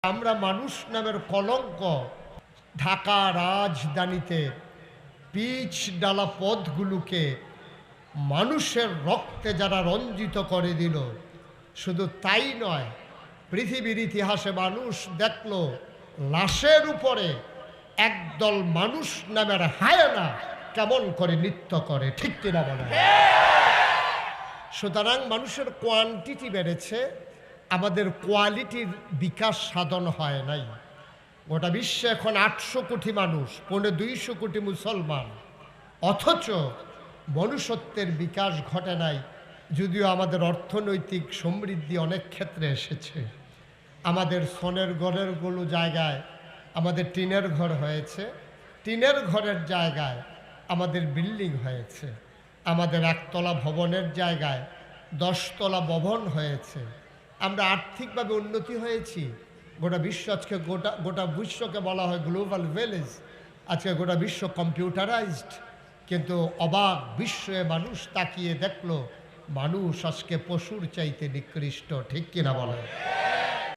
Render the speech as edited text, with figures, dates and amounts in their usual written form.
আমরা মানুষ নামের কলঙ্ক ঢাকা রাজধানীতে পিচ ডালা পথগুলোকে মানুষের রক্তে যারা রঞ্জিত করে দিল, শুধু তাই নয়, পৃথিবীর ইতিহাসে মানুষ দেখল লাশের উপরে একদল মানুষ নামের হায়না কেমন করে নৃত্য করে, ঠিক কিনা বলে। সুতরাং মানুষের কোয়ান্টিটি বেড়েছে, আমাদের কোয়ালিটির বিকাশ সাধন হয় নাই। গোটা বিশ্বে এখন 800 কোটি মানুষ, 250 কোটি মুসলমান, অথচ মনুষ্যত্বের বিকাশ ঘটে নাই। যদিও আমাদের অর্থনৈতিক সমৃদ্ধি অনেক ক্ষেত্রে এসেছে, আমাদের সোনের ঘরেরগুলো জায়গায় আমাদের টিনের ঘর হয়েছে, টিনের ঘরের জায়গায় আমাদের বিল্ডিং হয়েছে, আমাদের একতলা ভবনের জায়গায় 10 তলা ভবন হয়েছে। আমরা আর্থিকভাবে উন্নতি হয়েছি। গোটা বিশ্ব আজকে গোটা বিশ্বকে বলা হয় গ্লোবাল ভিলেজ। আজকে গোটা বিশ্ব কম্পিউটারাইজড, কিন্তু অবাক বিশ্বে মানুষ তাকিয়ে দেখলো মানুষ আজকে পশুর চাইতে নিকৃষ্ট, ঠিক কিনা বলে।